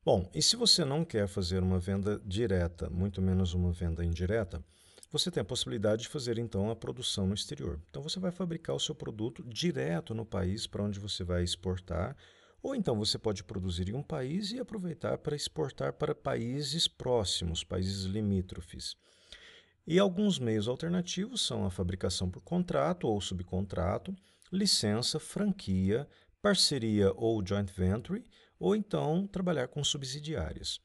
Bom, e se você não quer fazer uma venda direta, muito menos uma venda indireta, você tem a possibilidade de fazer então a produção no exterior. Então você vai fabricar o seu produto direto no país para onde você vai exportar, ou então você pode produzir em um país e aproveitar para exportar para países próximos, países limítrofes. E alguns meios alternativos são a fabricação por contrato ou subcontrato, licença, franquia, parceria ou joint venture, ou então trabalhar com subsidiárias.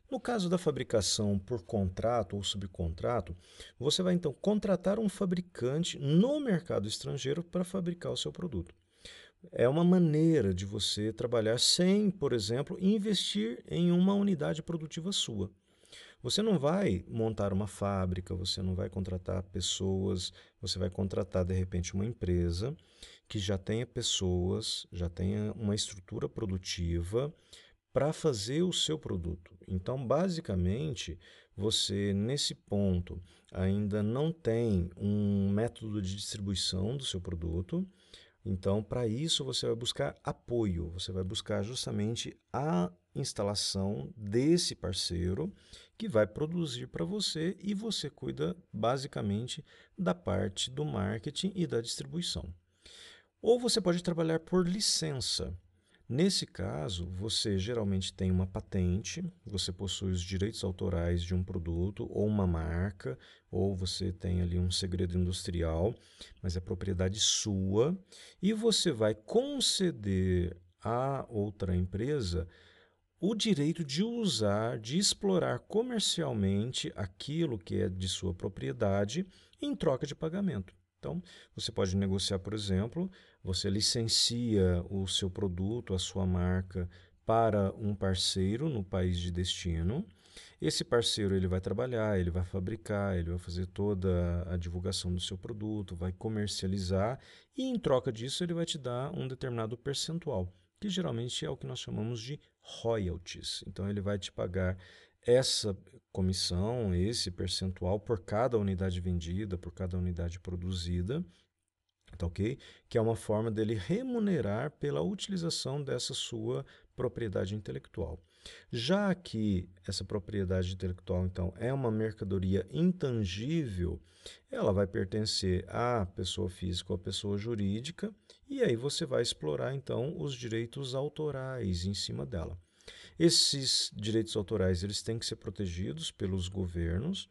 No caso da fabricação por contrato ou subcontrato, você vai então contratar um fabricante no mercado estrangeiro para fabricar o seu produto. É uma maneira de você trabalhar sem, por exemplo, investir em uma unidade produtiva sua. Você não vai montar uma fábrica, você não vai contratar pessoas, você vai contratar de repente uma empresa que já tenha pessoas, já tenha uma estrutura produtiva para fazer o seu produto. Então, basicamente, você nesse ponto ainda não tem um método de distribuição do seu produto, então, para isso, você vai buscar apoio, você vai buscar justamente a instalação desse parceiro que vai produzir para você e você cuida basicamente da parte do marketing e da distribuição. Ou você pode trabalhar por licença. Nesse caso, você geralmente tem uma patente, você possui os direitos autorais de um produto ou uma marca, ou você tem ali um segredo industrial, mas é propriedade sua, e você vai conceder a outra empresa o direito de usar, de explorar comercialmente aquilo que é de sua propriedade em troca de pagamento. Então, você pode negociar, por exemplo, você licencia o seu produto, a sua marca para um parceiro no país de destino. Esse parceiro ele vai trabalhar, ele vai fabricar, ele vai fazer toda a divulgação do seu produto, vai comercializar e em troca disso ele vai te dar um determinado percentual, que geralmente é o que nós chamamos de royalties. Então ele vai te pagar essa comissão, esse percentual por cada unidade vendida, por cada unidade produzida, tá ok? Que é uma forma dele remunerar pela utilização dessa sua propriedade intelectual. Já que essa propriedade intelectual, então, é uma mercadoria intangível, ela vai pertencer à pessoa física ou à pessoa jurídica, e aí você vai explorar, então, os direitos autorais em cima dela. Esses direitos autorais eles têm que ser protegidos pelos governos.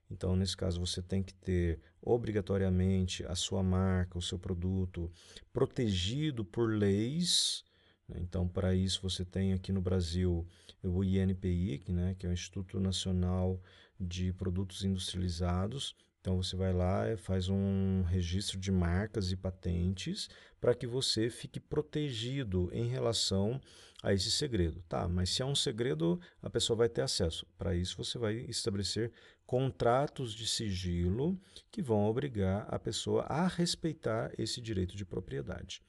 Então, nesse caso, você tem que ter obrigatoriamente a sua marca, o seu produto protegido por leis, né? Então, para isso, você tem aqui no Brasil o INPI, que é o Instituto Nacional de Produtos Industrializados. Então, você vai lá e faz um registro de marcas e patentes para que você fique protegido em relação a esse segredo. Tá, mas se é um segredo, a pessoa vai ter acesso. Para isso, você vai estabelecer contratos de sigilo que vão obrigar a pessoa a respeitar esse direito de propriedade.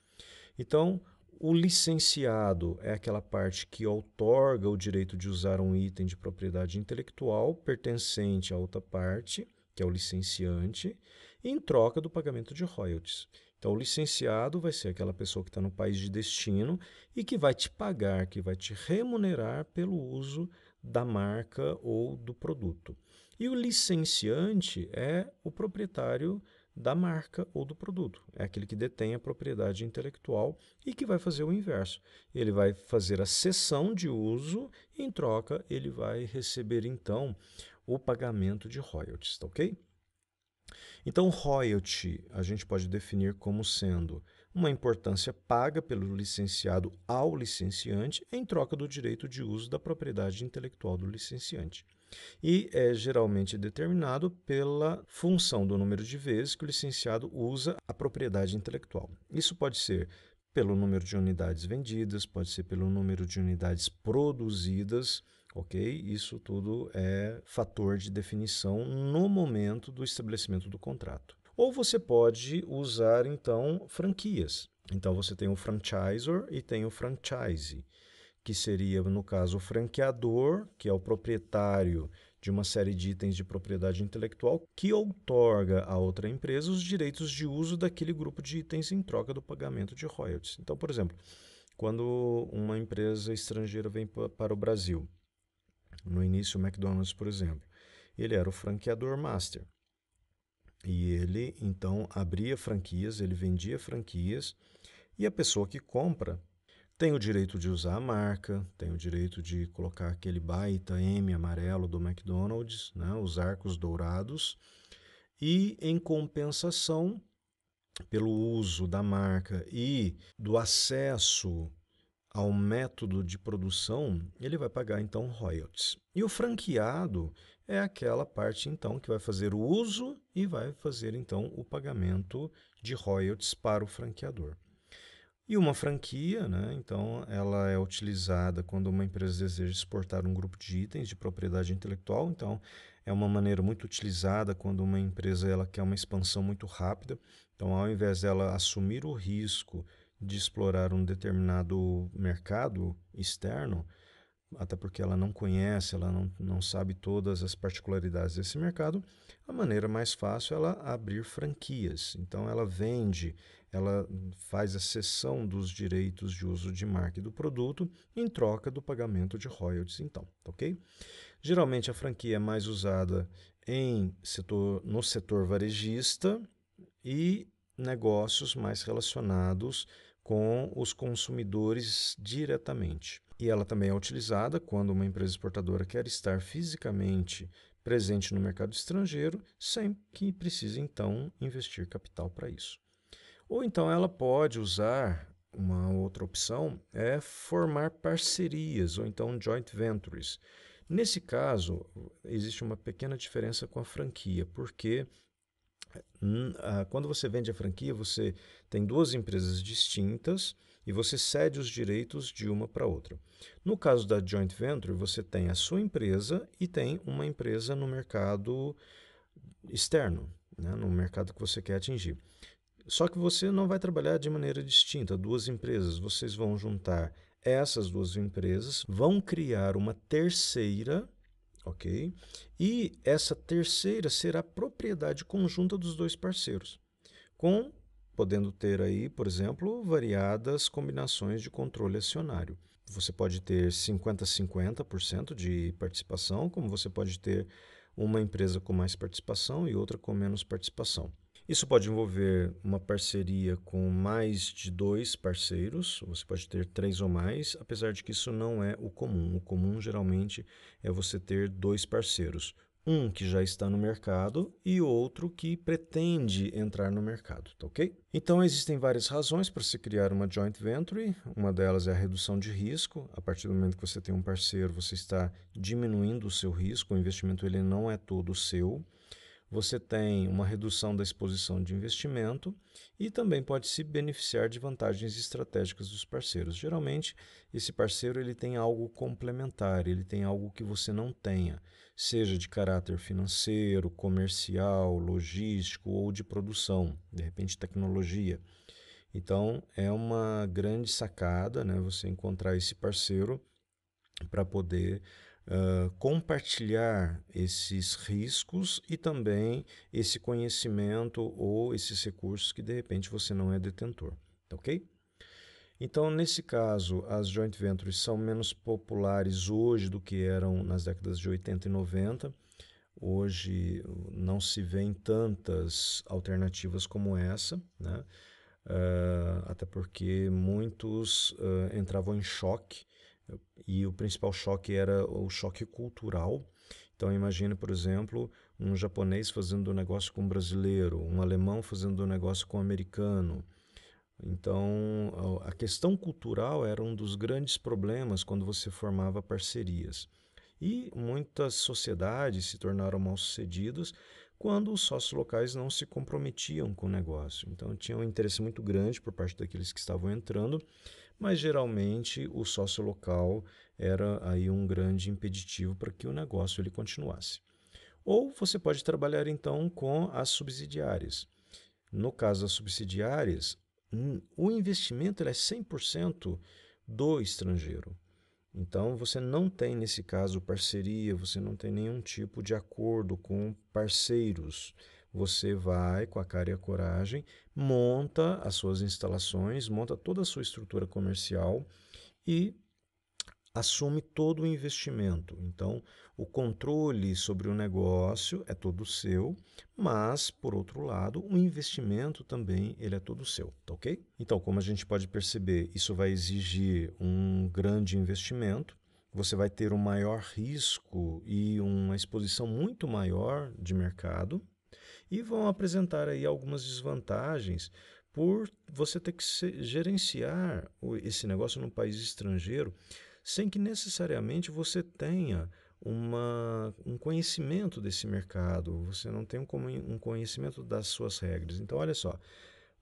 Então, o licenciado é aquela parte que outorga o direito de usar um item de propriedade intelectual pertencente a outra parte, que é o licenciante, em troca do pagamento de royalties. Então, o licenciado vai ser aquela pessoa que está no país de destino e que vai te pagar, que vai te remunerar pelo uso da marca ou do produto. E o licenciante é o proprietário da marca ou do produto. É aquele que detém a propriedade intelectual e que vai fazer o inverso. Ele vai fazer a cessão de uso e, em troca, ele vai receber então o pagamento de royalties, tá ok? Então, royalty a gente pode definir como sendo uma importância paga pelo licenciado ao licenciante em troca do direito de uso da propriedade intelectual do licenciante. E é geralmente determinado pela função do número de vezes que o licenciado usa a propriedade intelectual. Isso pode ser pelo número de unidades vendidas, pode ser pelo número de unidades produzidas, ok? Isso tudo é fator de definição no momento do estabelecimento do contrato. Ou você pode usar, então, franquias. Então, você tem o franchisor e tem o franchise, que seria, no caso, o franqueador, que é o proprietário de uma série de itens de propriedade intelectual, que outorga a outra empresa os direitos de uso daquele grupo de itens em troca do pagamento de royalties. Então, por exemplo, quando uma empresa estrangeira vem para o Brasil. No início, o McDonald's, por exemplo, ele era o franqueador master. E ele, então, abria franquias, ele vendia franquias, e a pessoa que compra tem o direito de usar a marca, tem o direito de colocar aquele baita M amarelo do McDonald's, né, os arcos dourados, e em compensação, pelo uso da marca e do acesso ao método de produção, ele vai pagar então royalties. E o franqueado é aquela parte então que vai fazer o uso e vai fazer então o pagamento de royalties para o franqueador. E uma franquia, né, então, ela é utilizada quando uma empresa deseja exportar um grupo de itens de propriedade intelectual. Então, é uma maneira muito utilizada quando uma empresa ela quer uma expansão muito rápida. Então, ao invés dela assumir o risco de explorar um determinado mercado externo, até porque ela não conhece, ela não sabe todas as particularidades desse mercado, a maneira mais fácil é ela abrir franquias. Então, ela vende, ela faz a cessão dos direitos de uso de marca e do produto em troca do pagamento de royalties, então, ok? Geralmente, a franquia é mais usada no setor varejista e negócios mais relacionados com os consumidores diretamente. E ela também é utilizada quando uma empresa exportadora quer estar fisicamente presente no mercado estrangeiro, sem que precise então investir capital para isso. Ou então ela pode usar uma outra opção é formar parcerias ou então joint ventures. Nesse caso, existe uma pequena diferença com a franquia, porque quando você vende a franquia, você tem duas empresas distintas e você cede os direitos de uma para outra. No caso da joint venture, você tem a sua empresa e tem uma empresa no mercado externo, né, no mercado que você quer atingir. Só que você não vai trabalhar de maneira distinta, duas empresas. Vocês vão juntar essas duas empresas, vão criar uma terceira, ok? E essa terceira será propriedade conjunta dos dois parceiros, com podendo ter aí, por exemplo, variadas combinações de controle acionário. Você pode ter 50-50% de participação, como você pode ter uma empresa com mais participação e outra com menos participação. Isso pode envolver uma parceria com mais de dois parceiros, você pode ter três ou mais, apesar de que isso não é o comum. O comum geralmente é você ter dois parceiros, um que já está no mercado e outro que pretende entrar no mercado, tá ok? Então existem várias razões para se criar uma joint venture. Uma delas é a redução de risco. A partir do momento que você tem um parceiro, você está diminuindo o seu risco, o investimento ele não é todo seu. Você tem uma redução da exposição de investimento e também pode se beneficiar de vantagens estratégicas dos parceiros. Geralmente, esse parceiro ele tem algo complementar, ele tem algo que você não tenha, seja de caráter financeiro, comercial, logístico ou de produção, de repente tecnologia. Então, é uma grande sacada, né, você encontrar esse parceiro para poder compartilhar esses riscos e também esse conhecimento ou esses recursos que de repente você não é detentor, tá ok? Então, nesse caso, as joint ventures são menos populares hoje do que eram nas décadas de 80 e 90. Hoje não se vêem tantas alternativas como essa, né? Até porque muitos entravam em choque e o principal choque era o choque cultural. Então imagine, por exemplo, um japonês fazendo negócio com um brasileiro, um alemão fazendo negócio com um americano. Então a questão cultural era um dos grandes problemas quando você formava parcerias. E muitas sociedades se tornaram mal-sucedidas quando os sócios locais não se comprometiam com o negócio. Então tinha um interesse muito grande por parte daqueles que estavam entrando, mas geralmente o sócio local era aí um grande impeditivo para que o negócio ele continuasse. Ou você pode trabalhar então com as subsidiárias. No caso das subsidiárias, o investimento é 100% do estrangeiro. Então você não tem nesse caso parceria, você não tem nenhum tipo de acordo com parceiros. você vai com a cara e a coragem, monta as suas instalações, monta toda a sua estrutura comercial e assume todo o investimento. Então, o controle sobre o negócio é todo seu, mas, por outro lado, o investimento também ele é todo seu, tá ok? Então, como a gente pode perceber, isso vai exigir um grande investimento, você vai ter um maior risco e uma exposição muito maior de mercado e vão apresentar aí algumas desvantagens por você ter que gerenciar esse negócio num país estrangeiro sem que necessariamente você tenha um conhecimento desse mercado, você não tem um conhecimento das suas regras. Então, olha só,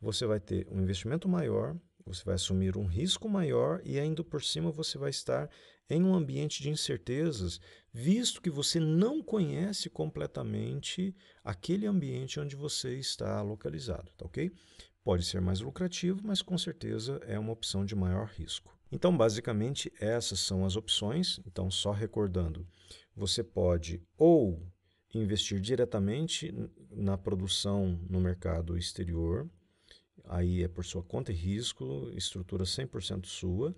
você vai ter um investimento maior, você vai assumir um risco maior e ainda por cima você vai estar em um ambiente de incertezas, visto que você não conhece completamente aquele ambiente onde você está localizado, tá ok? Pode ser mais lucrativo, mas com certeza é uma opção de maior risco. Então, basicamente, essas são as opções. Então, só recordando, você pode ou investir diretamente na produção no mercado exterior, aí é por sua conta e risco, estrutura 100% sua,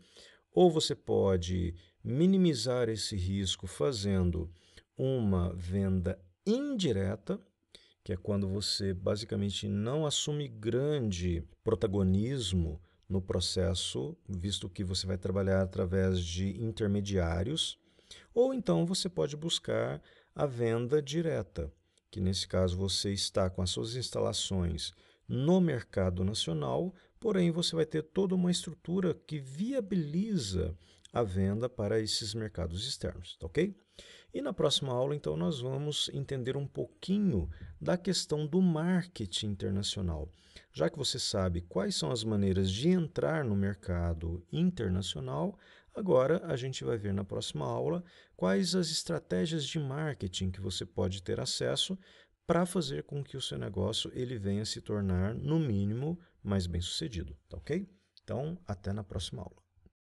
ou você pode minimizar esse risco fazendo uma venda indireta, que é quando você basicamente não assume grande protagonismo no processo, visto que você vai trabalhar através de intermediários, ou então você pode buscar a venda direta, que nesse caso você está com as suas instalações no mercado nacional, porém você vai ter toda uma estrutura que viabiliza a venda para esses mercados externos, tá ok? E na próxima aula, então, nós vamos entender um pouquinho da questão do marketing internacional. Já que você sabe quais são as maneiras de entrar no mercado internacional, agora a gente vai ver na próxima aula quais as estratégias de marketing que você pode ter acesso para fazer com que o seu negócio ele venha se tornar, no mínimo, mais bem-sucedido, tá ok? Então, até na próxima aula.